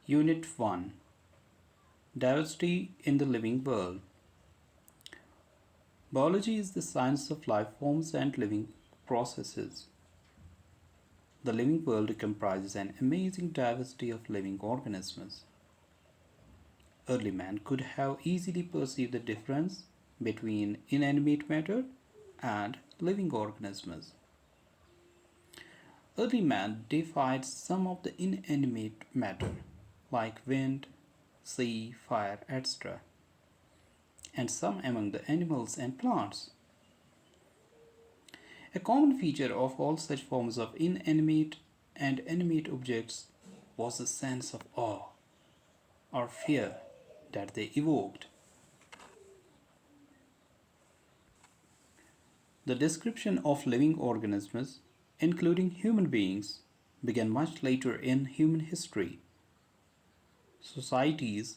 Unit 1, Diversity in the Living World. Biology is the science of life forms and living processes. The living world comprises an amazing diversity of living organisms. Early man could have easily perceived the difference between inanimate matter and living organisms. Early man deified some of the inanimate matter like wind, sea, fire, etc., and some among the animals and plants. A common feature of all such forms of inanimate and animate objects was the sense of awe or fear that they evoked. The description of living organisms, including human beings, began much later in human history. Societies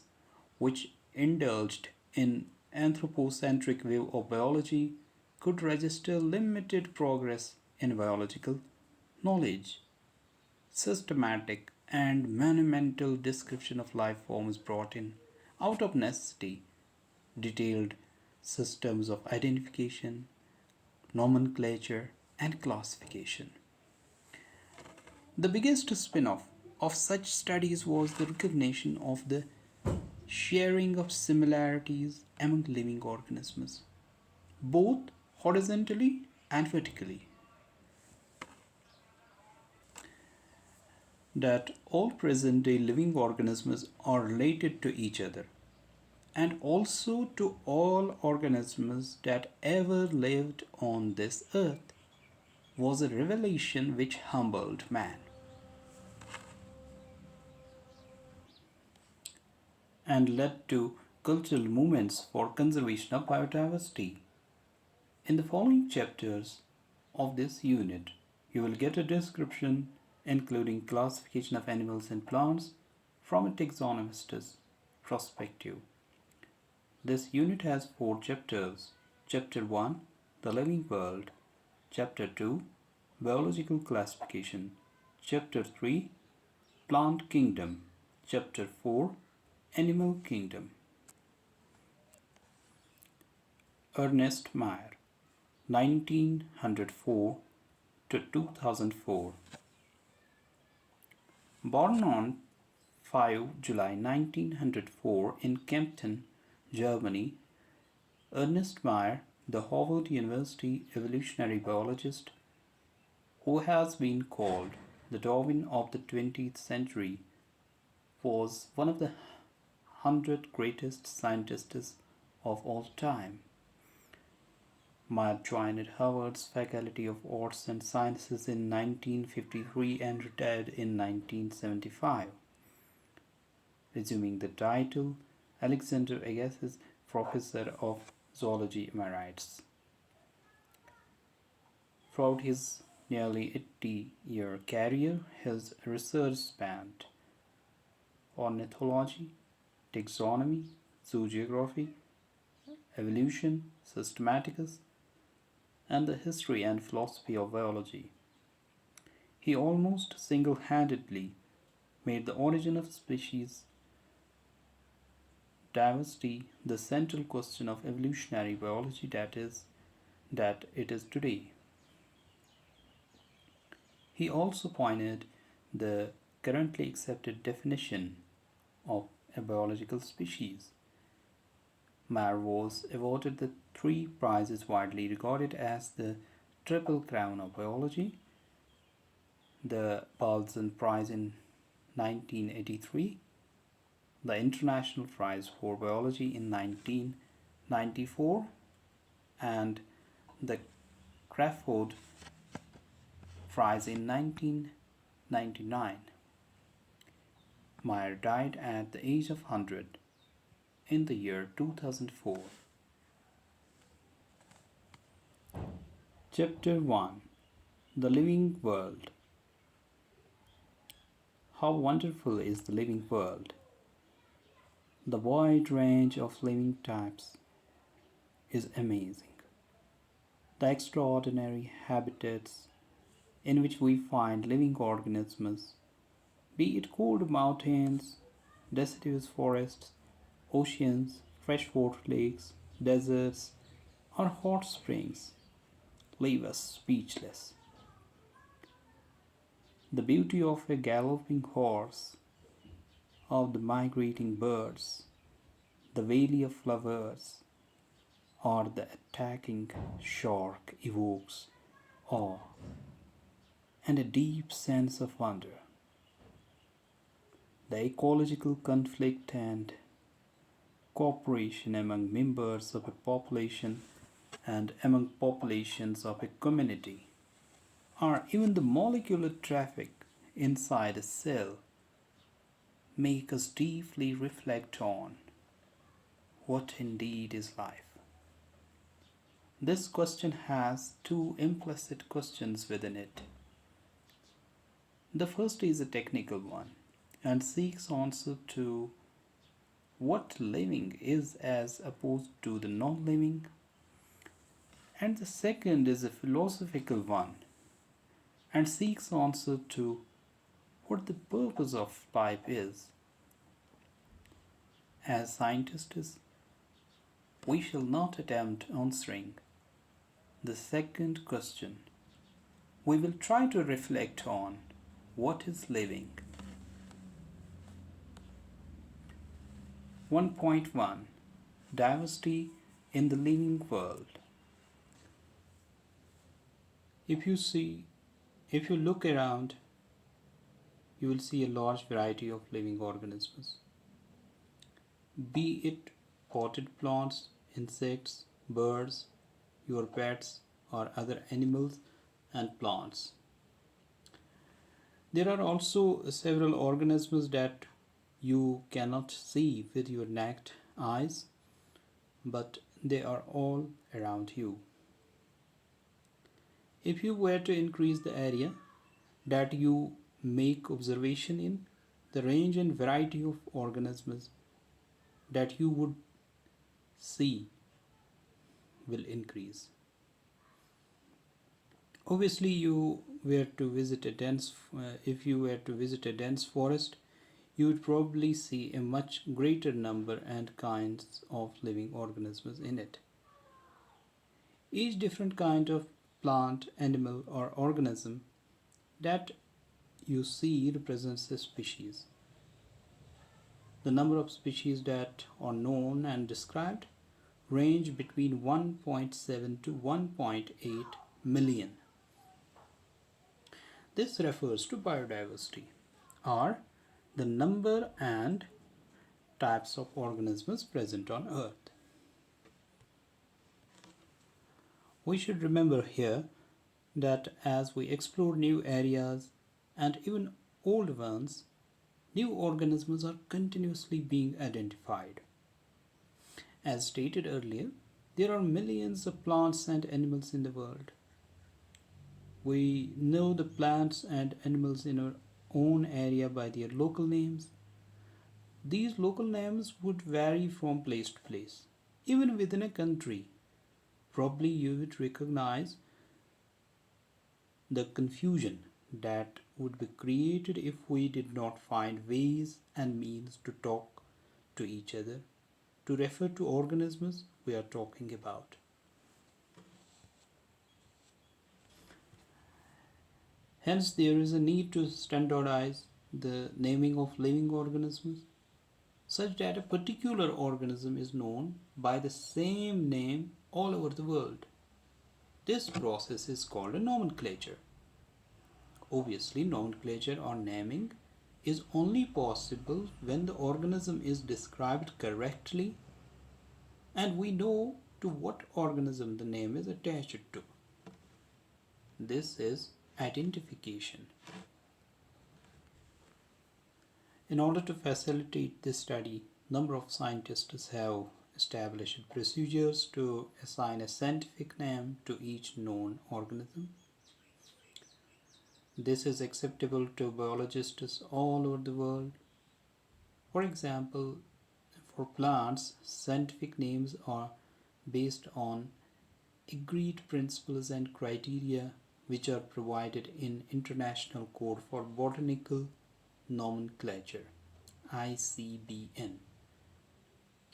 which indulged in anthropocentric view of biology could register limited progress in biological knowledge. Systematic and monumental description of life forms brought in, out of necessity, detailed systems of identification, nomenclature, and classification. The biggest spin off of such studies was the recognition of the sharing of similarities among living organisms, both horizontally and vertically. That all present day living organisms are related to each other and also to all organisms that ever lived on this earth was a revelation which humbled man and led to cultural movements for conservation of biodiversity. In the following chapters of this unit, you will get a description including classification of animals and plants from a taxonomist's perspective. This unit has 4 chapters. Chapter 1, The Living World. Chapter 2, Biological Classification. Chapter 3, Plant Kingdom. Chapter 4, Animal Kingdom. Ernest Mayr, 1904 to 2004. Born on 5 July 1904 in Kempten, Germany, Ernest Mayr, the Harvard University evolutionary biologist who has been called the Darwin of the 20th century, was one of the 100 greatest scientists of all time. Mayr joined Harvard's Faculty of Arts and Sciences in 1953 and retired in 1975, resuming the title Alexander Agassiz Professor of Zoology Emeritus. Throughout his nearly 80-year career, his research spanned ornithology, taxonomy, zoogeography, evolution, systematics, and the history and philosophy of biology. He almost single-handedly made the origin of species diversity the central question of evolutionary biology that it is today. He also pioneered the currently accepted definition of a biological species. Mayr was awarded the 3 prizes widely regarded as the Triple Crown of Biology: the Balzan Prize in 1983, the International Prize for Biology in 1994, and the Crawford Prize in 1999. Mayr died at the age of 100 in the year 2004. Chapter 1, The Living World. How wonderful is the living world! The wide range of living types is amazing. The extraordinary habitats in which we find living organisms, be it cold mountains, deciduous forests, oceans, freshwater lakes, deserts, or hot springs leave us speechless. The beauty of a galloping horse, of the migrating birds, the valley of flowers, or the attacking shark evokes awe and a deep sense of wonder. The ecological conflict and cooperation among members of a population and among populations of a community, or even the molecular traffic inside a cell, make us deeply reflect on what indeed is life. This question has two implicit questions within it. The first is a technical one and seeks answer to what living is as opposed to the non living, and the second is a philosophical one and seeks answer to what the purpose of life is. As scientists, we shall not attempt answering the second question. We will try to reflect on what is living. 1.1 Diversity in the living world. If you look around, you will see a large variety of living organisms. Be it potted plants, insects, birds, your pets, or other animals and plants. There are also several organisms that you cannot see with your naked eyes, but they are all around you. If you were to increase the area that you make observation in, the range and variety of organisms that you would see will increase. Obviously, if you were to visit a dense forest, you would probably see a much greater number and kinds of living organisms in it. Each different kind of plant, animal, or organism that you see represents a species. The number of species that are known and described range between 1.7 to 1.8 million. This refers to biodiversity, or the number and types of organisms present on Earth. We should remember here that as we explore new areas and even old ones, new organisms are continuously being identified. As stated earlier, there are millions of plants and animals in the world. We know the plants and animals in our own area by their local names. These local names would vary from place to place. Even within a country, probably you would recognize the confusion that would be created if we did not find ways and means to talk to each other, to refer to organisms we are talking about. Hence, there is a need to standardize the naming of living organisms such that a particular organism is known by the same name all over the world. This process is called a nomenclature. Obviously, nomenclature or naming is only possible when the organism is described correctly and we know to what organism the name is attached to. This is identification. In order to facilitate this study, number of scientists have established procedures to assign a scientific name to each known organism. This is acceptable to biologists all over the world. For example, for plants, scientific names are based on agreed principles and criteria which are provided in International Code for Botanical Nomenclature, ICBN,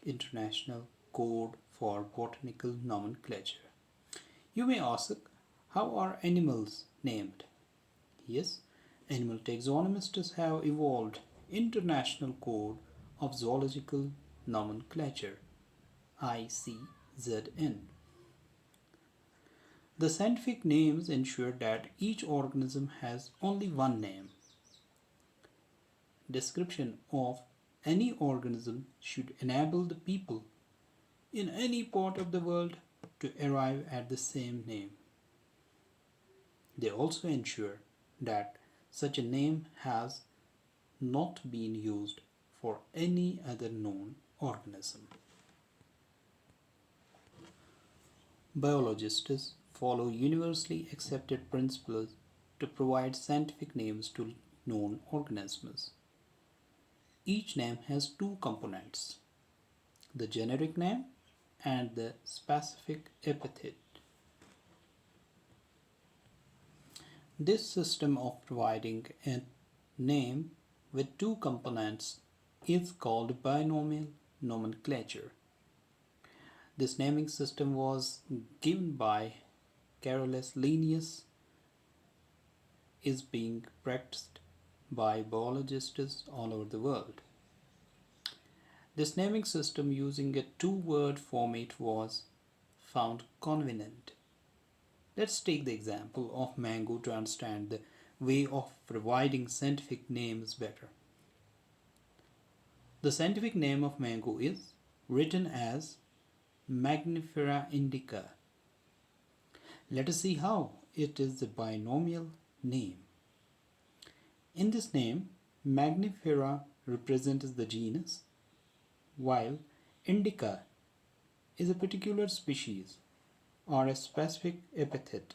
International Code for Botanical Nomenclature. You may ask, how are animals named? Yes, animal taxonomists have evolved International Code of Zoological Nomenclature, ICZN. The scientific names ensure that each organism has only one name. Description of any organism should enable the people in any part of the world to arrive at the same name. They also ensure that such a name has not been used for any other known organism. Biologists follow universally accepted principles to provide scientific names to known organisms. Each name has two components, the generic name and the specific epithet. This system of providing a name with two components is called binomial nomenclature. This naming system was given by Carolus Linnaeus, is being practiced by biologists all over the world. This naming system using a two-word format was found convenient. Let's take the example of mango to understand the way of providing scientific names better. The scientific name of mango is written as Magnifera indica. Let us see how it is a binomial name. In this name, Magnifera represents the genus, while indica is a particular species or a specific epithet.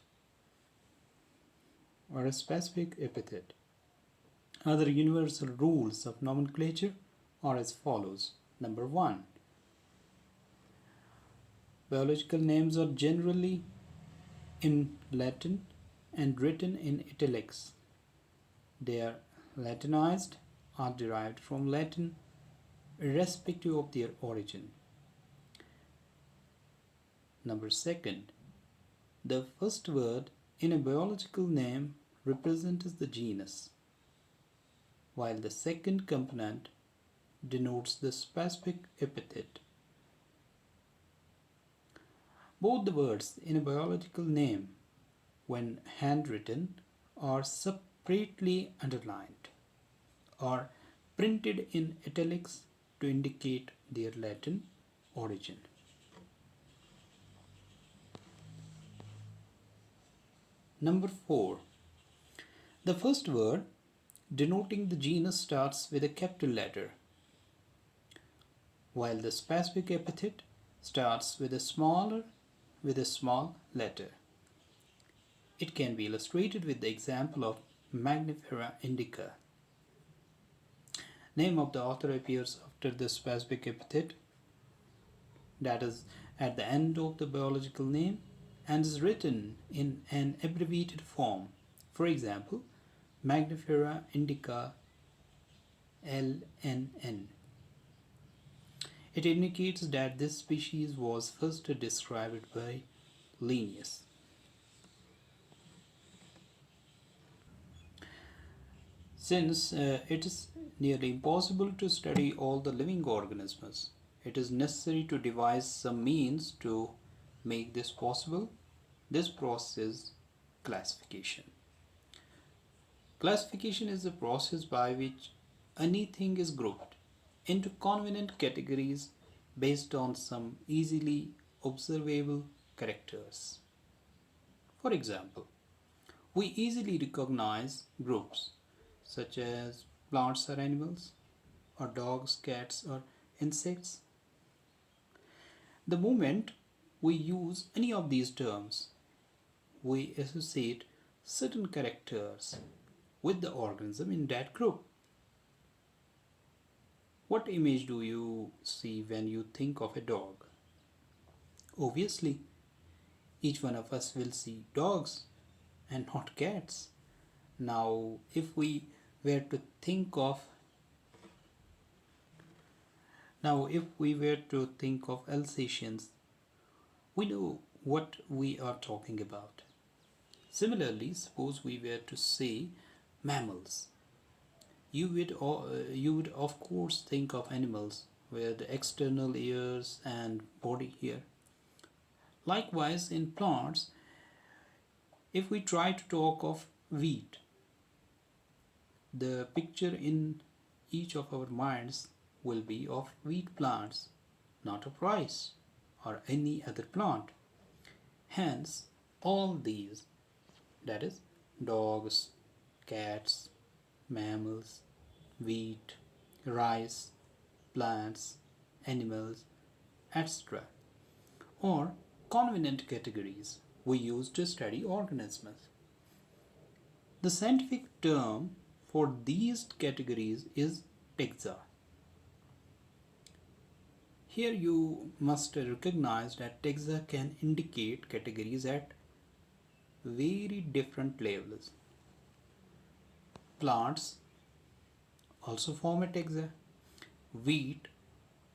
Other universal rules of nomenclature are as follows. Number 1. Biological names are generally in Latin and written in italics. They are Latinized or derived from Latin irrespective of their origin. Number 2. The first word in a biological name represents the genus, while the second component denotes the specific epithet. Both the words in a biological name, when handwritten, are separately underlined or printed in italics to indicate their Latin origin. Number 4. The first word denoting the genus starts with a capital letter, while the specific epithet starts with a small letter. It can be illustrated with the example of Magnifera indica. Name of the author appears after the specific epithet, that is at the end of the biological name, and is written in an abbreviated form. For example, Magnifera indica LNN. It indicates that this species was first described by Linnaeus. Since it is nearly impossible to study all the living organisms, it is necessary to devise some means to make this possible. This process is classification. Classification is the process by which anything is grouped into convenient categories based on some easily observable characters. For example, we easily recognize groups such as plants or animals, or dogs, cats, or insects. The moment we use any of these terms, we associate certain characters with the organism in that group. What image do you see when you think of a dog? Obviously, each one of us will see dogs and not cats. Now, if we were to think of Now, if we were to think of Alsatians, we know what we are talking about. Similarly, suppose we were to say mammals. You would of course think of animals with external ears and body here. Likewise, in plants, if we try to talk of wheat, the picture in each of our minds will be of wheat plants, not of rice or any other plant. Hence, all these, that is, dogs, cats, mammals, wheat, rice, plants, animals, etc., or convenient categories we use to study organisms. The scientific term for these categories is taxa. Here you must recognize that taxa can indicate categories at very different levels. Plants also form a taxa. Wheat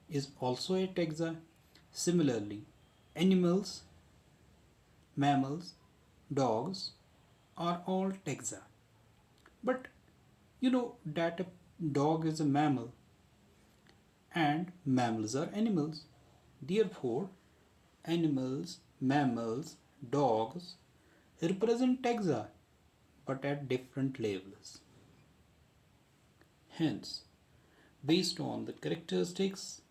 is also a taxa. Similarly, animals, mammals, dogs are all taxa. But you know that a dog is a mammal and mammals are animals. Therefore, animals, mammals, dogs represent taxa but at different levels. Hence, based on the characteristics,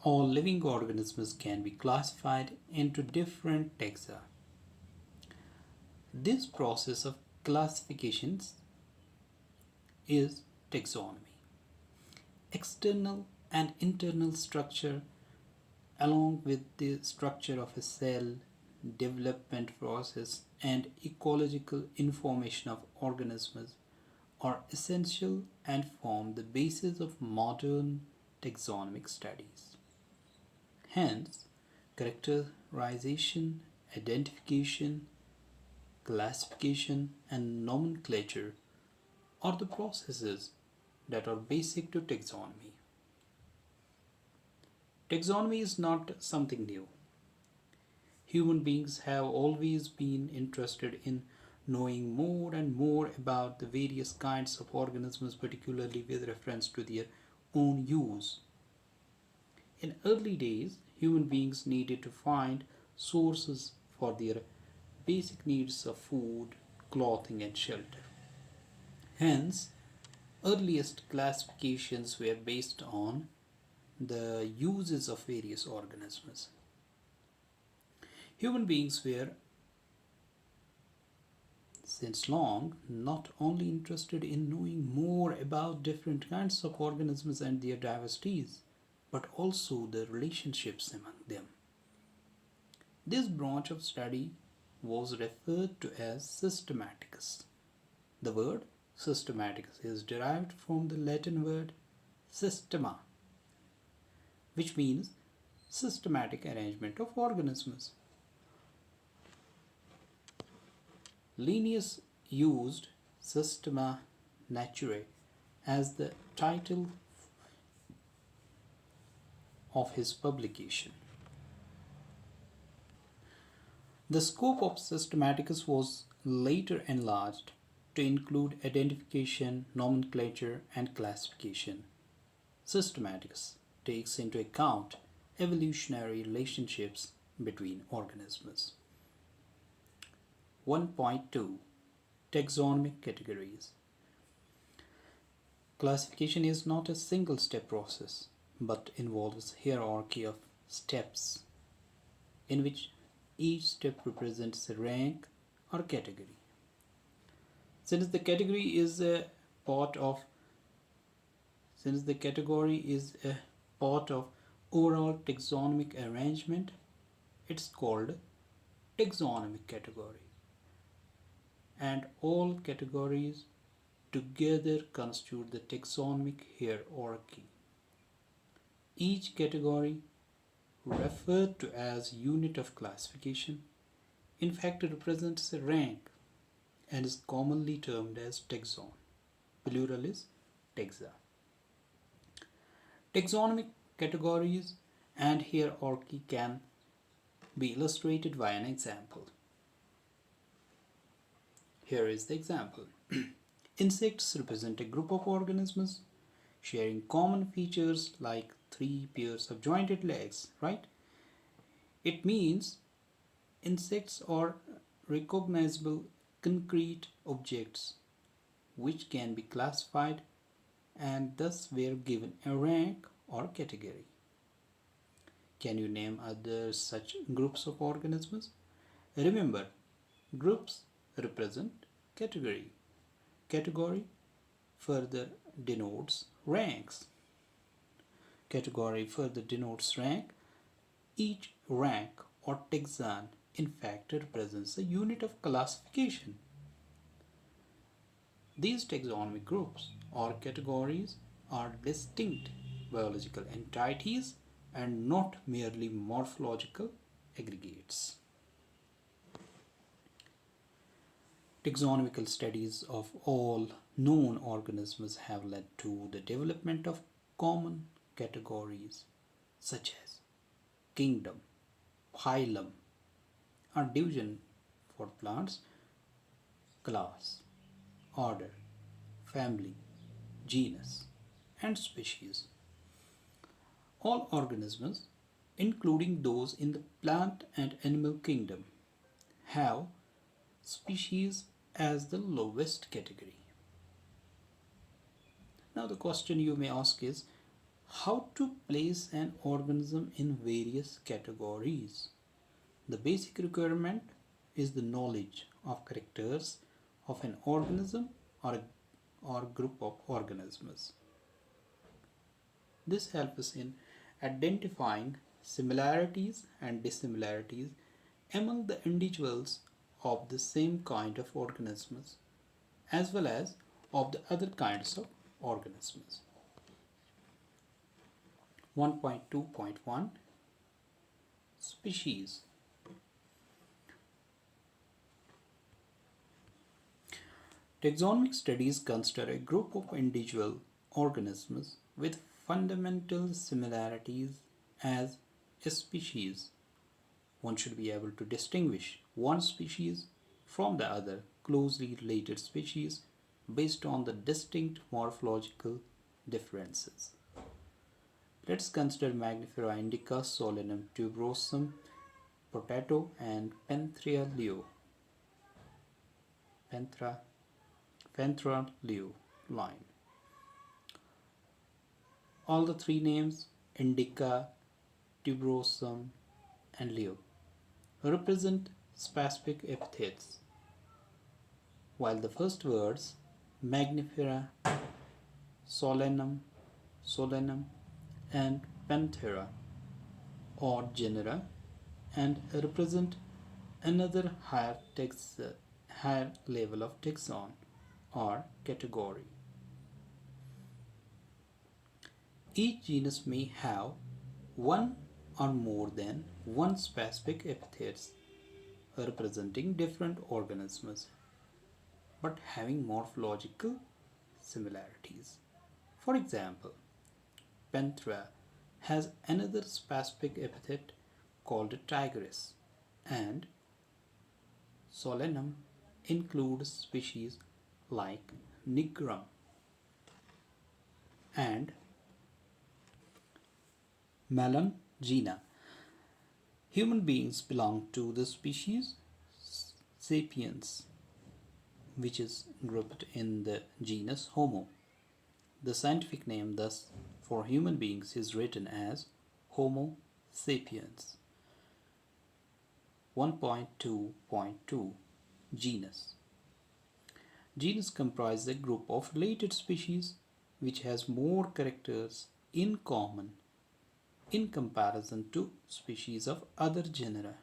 all living organisms can be classified into different taxa. This process of classifications is taxonomy. External and internal structure, along with the structure of a cell, development process, and ecological information of organisms, are essential and form the basis of modern taxonomic studies. Hence, characterization, identification, classification, and nomenclature are the processes that are basic to taxonomy. Taxonomy is not something new. Human beings have always been interested in knowing more and more about the various kinds of organisms, particularly with reference to their own use. In early days, human beings needed to find sources for their basic needs of food, clothing, and shelter. Hence, earliest classifications were based on the uses of various organisms. Human beings were since long not only interested in knowing more about different kinds of organisms and their diversities, but also the relationships among them. This branch of study was referred to as systematicus. The word systematicus is derived from the Latin word systema, which means systematic arrangement of organisms. Linnaeus used Systema Naturae as the title of his publication. The scope of Systematicus was later enlarged to include identification, nomenclature, and classification. Systematicus takes into account evolutionary relationships between organisms. 1.2 Taxonomic categories. Classification is not a single step process but involves hierarchy of steps in which each step represents a rank or category. Since the category is a part of overall taxonomic arrangement, it's called taxonomic category. And all categories together constitute the taxonomic hierarchy. Each category, referred to as unit of classification, in fact represents a rank and is commonly termed as taxon. Plural is taxa. Taxonomic categories and hierarchy can be illustrated by an example. Here is the example. Insects represent a group of organisms sharing common features like three pairs of jointed legs, right? It means insects are recognizable concrete objects which can be classified and thus were given a rank or category. Can you name other such groups of organisms? Remember, groups represent category. Category further denotes ranks. Category further denotes rank. Each rank or taxon in fact represents a unit of classification. These taxonomic groups or categories are distinct biological entities and not merely morphological aggregates. Taxonomical studies of all known organisms have led to the development of common categories such as kingdom, phylum, or division for plants, class, order, family, genus, and species. All organisms, including those in the plant and animal kingdom, have species as the lowest category. Now, the question you may ask is how to place an organism in various categories. The basic requirement is the knowledge of characters of an organism or group of organisms. This helps us in identifying similarities and dissimilarities among the individuals of the same kind of organisms as well as of the other kinds of organisms. 1.2.1 Species. Taxonomic studies consider a group of individual organisms with fundamental similarities as a species. One should be able to distinguish one species from the other closely related species based on the distinct morphological differences. Let's consider Magnifera indica, Solanum tuberosum, potato, and Panthera leo. Panthera leo line. All the three names, indica, tuberosum, and leo, represent specific epithets, while the first words, Magnifera, Solanum, and Panthera, are genera and represent another higher level of taxon or category. Each genus may have one or more than one specific epithets representing different organisms but having morphological similarities. For example, Panthera has another specific epithet called tigris, and Solanum includes species like nigrum and Melangina. Human beings belong to the species Sapiens, which is grouped in the genus Homo. The scientific name thus for human beings is written as Homo sapiens. 1.2.2 Genus. Genus comprises a group of related species which has more characters in common in comparison to species of other genera.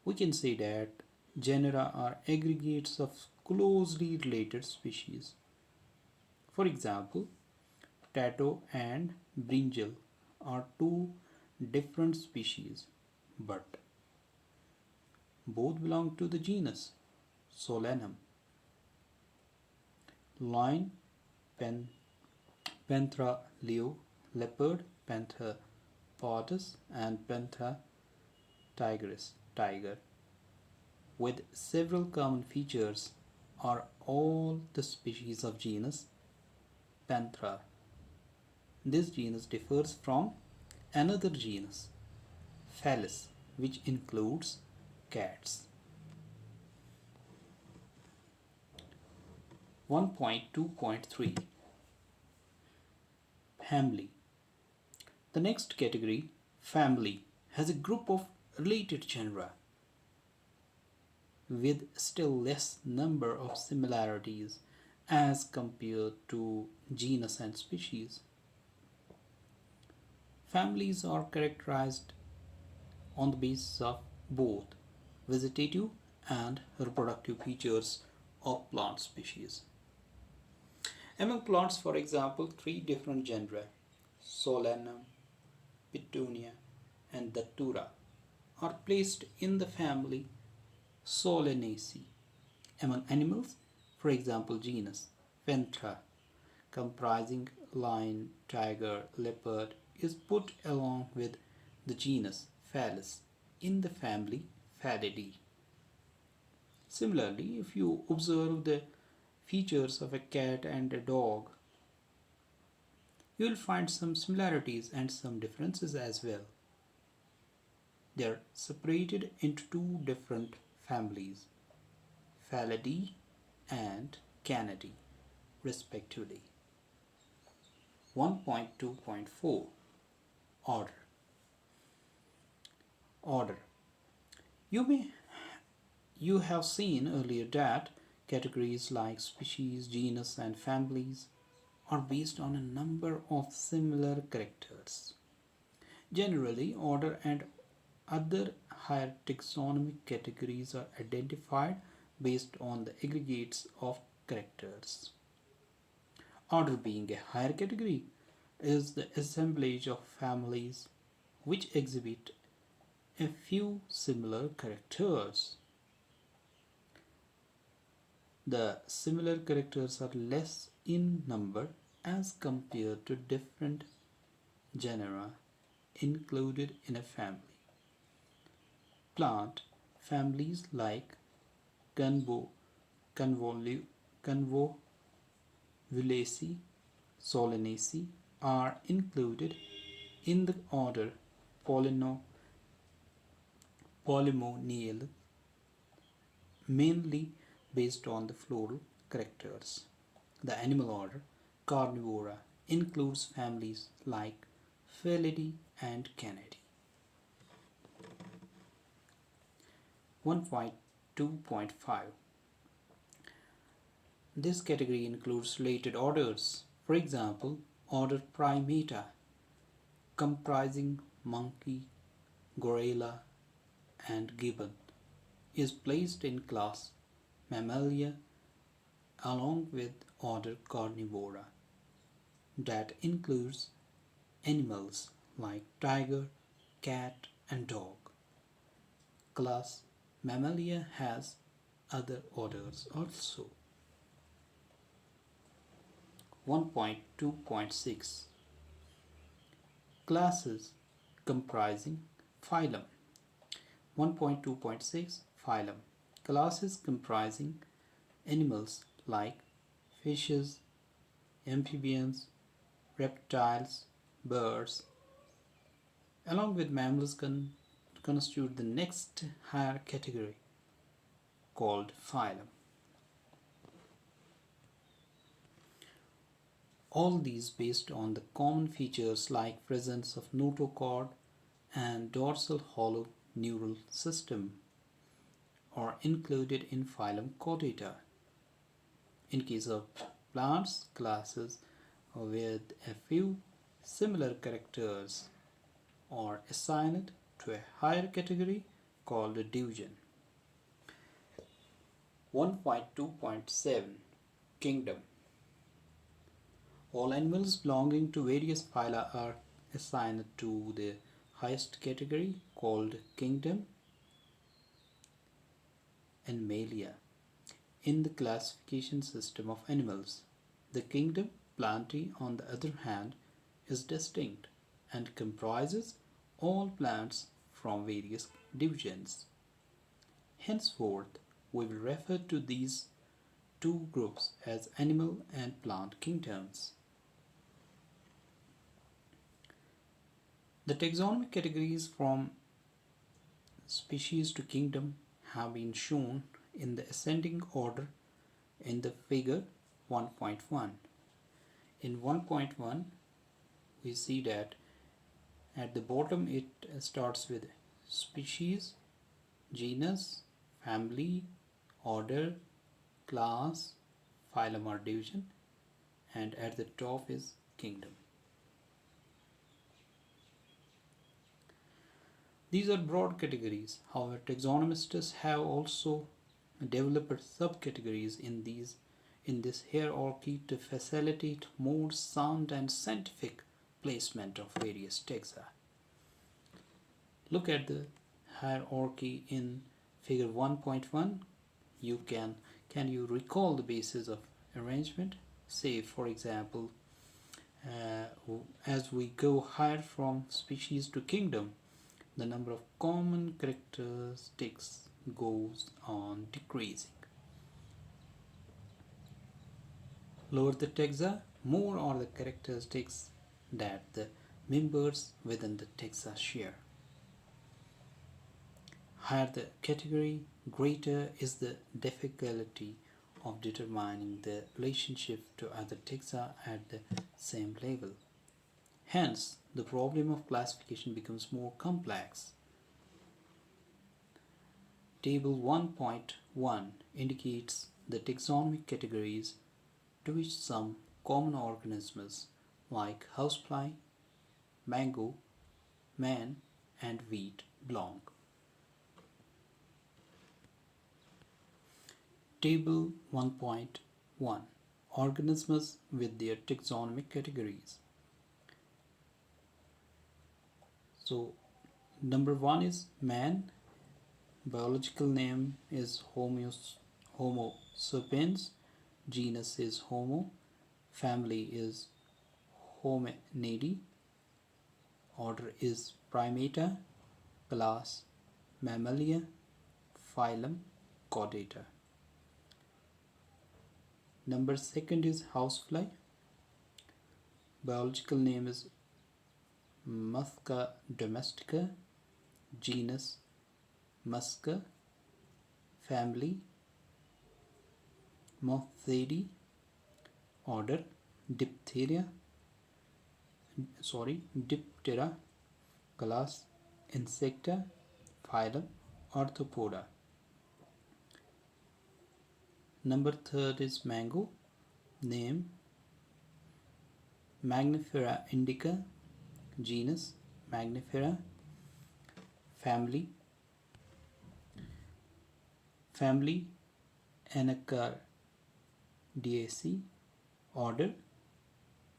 We can say that genera are aggregates of closely related species. For example, potato and brinjal are two different species, but both belong to the genus Solanum. Line Panthera leo, leopard, Panther pardus, and Panther tigris, tiger, with several common features, are all the species of genus Panthera. This genus differs from another genus, Felis, which includes cats. 1.2.3 Family. The next category, family, has a group of related genera with still less number of similarities as compared to genus and species. Families are characterized on the basis of both vegetative and reproductive features of plant species. Among plants, for example, three different genera, Solanum, Petunia, and Datura, are placed in the family Solanaceae. Among animals, for example, genus Panthera, comprising lion, tiger, leopard, is put along with the genus Felis in the family Felidae. Similarly, if you observe the features of a cat and a dog, you will find some similarities and some differences as well. They are separated into two different families, Felidae and Canidae, respectively. 1.2.4 Order. Order. You have seen earlier that categories like species, genus, and families are based on a number of similar characters. Generally, order and other higher taxonomic categories are identified based on the aggregates of characters. Order, being a higher category, is the assemblage of families which exhibit a few similar characters. The similar characters are less in number as compared to different genera included in a family. Plant families like Convolvulaceae, Solanaceae are included in the order Polymoniale, mainly based on the floral characters. The animal order Carnivora includes families like Felidae and Canidae. 1.2.5 This category includes related orders. For example, order Primata, comprising monkey, gorilla, and gibbon, is placed in class Mammalia along with order Carnivora, that includes animals like tiger, cat, and dog. Class Mammalia has other orders also. 1.2.6 Classes comprising phylum. 1.2.6 Phylum. Classes comprising animals like fishes, amphibians, reptiles, birds, along with mammals constitute the next higher category called phylum. All these based on the common features like presence of notochord and dorsal hollow neural system are included in phylum Chordata. In case of plants, classes with a few similar characters are assigned to a higher category called a division. 1.2.7 Kingdom. All animals belonging to various phyla are assigned to the highest category called kingdom Animalia in the classification system of animals. The kingdom plantae, on the other hand, is distinct and comprises all plants from various divisions. Henceforth, we will refer to these two groups as animal and plant kingdoms. The taxonomic categories from species to kingdom have been shown in the ascending order in the figure 1.1. In 1.1, we see that at the bottom it starts with species, genus, family, order, class, phylum or division, and at the top is kingdom. These are broad categories. However, taxonomists have also developed subcategories in this hierarchy to facilitate more sound and scientific placement of various taxa. Look at the hierarchy in figure 1.1. Can you recall the basis of arrangement? Say, for example, as we go higher from species to kingdom, the number of common characteristics goes on decreasing. Lower the taxa, more are the characteristics that the members within the taxa share. Higher the category, greater is the difficulty of determining the relationship to other taxa at the same level. Hence, the problem of classification becomes more complex. Table 1.1 indicates the taxonomic categories to which some common organisms like housefly, mango, man, and wheat belong. Table 1.1 Organisms with their taxonomic categories. So, number 1 is man. Biological name is Homo sapiens. Genus is Homo. Family is Hominidae. Order is Primata. Class Mammalia. Phylum Chordata. Number 2 is housefly. Biological name is Musca domestica. Genus Musca. Family Mothidae. Order Diptera. Class Insecta. Phylum Arthropoda. Number 3 is mango. Name Magnifera indica. Genus Magnifera. Family Anacardiaceae. Order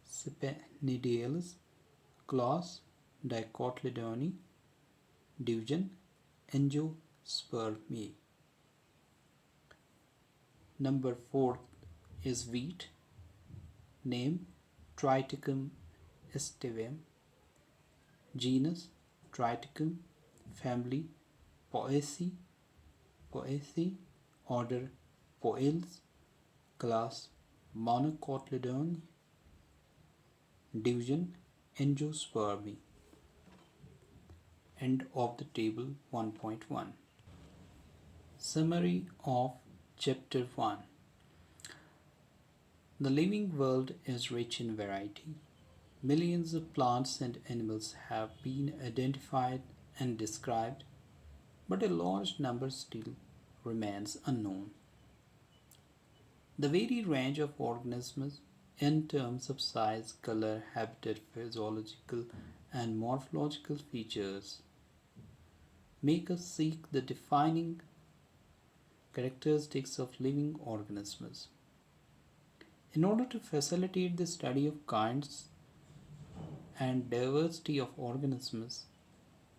Spinidalis. Class Dicotyledone. Division Angiospermae. Number 4 is wheat. Name Triticum aestivium. Genus Triticum. Family Poaceae. Order Poales. Class Monocotyledone. Division Angiospermae. End of the table 1.1. Summary of Chapter 1. The living world is rich in variety. Millions of plants and animals have been identified and described, but a large number still remains unknown. The varied range of organisms in terms of size, color, habitat, physiological, and morphological features make us seek the defining characteristics of living organisms. In order to facilitate the study of kinds and diversity of organisms,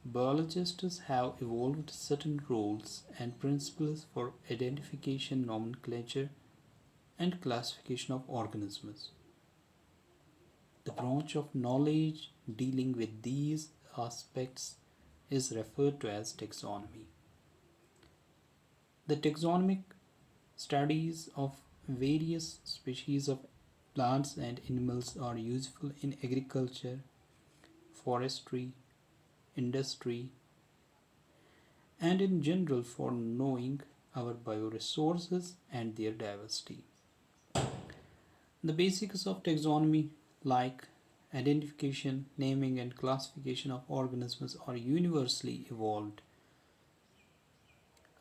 biologists have evolved certain rules and principles for identification, nomenclature, and classification of organisms. The branch of knowledge dealing with these aspects is referred to as taxonomy. The taxonomic studies of various species of plants and animals are useful in agriculture, forestry, industry, and in general for knowing our bioresources and their diversity. The basics of taxonomy, like identification, naming, and classification of organisms, are universally evolved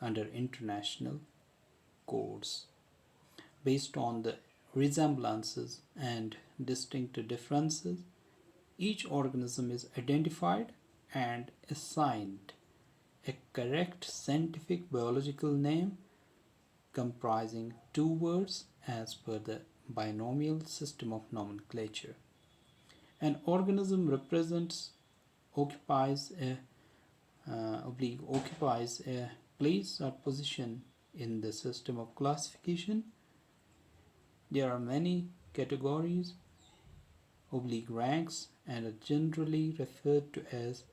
under international codes based on the resemblances and distinct differences. Each organism is identified and assigned a correct scientific biological name comprising two words as per the binomial system of nomenclature. An organism represents occupies a occupies a place or position in the system of classification. There are many categories ranks and are generally referred to as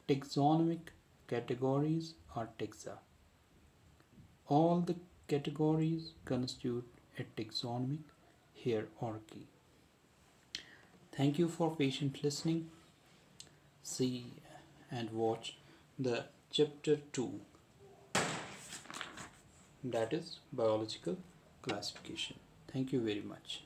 taxonomic categories or taxa. All the categories constitute a taxonomic hierarchy. Thank you for patient listening. See and watch the chapter 2, that is biological classification. Thank you very much.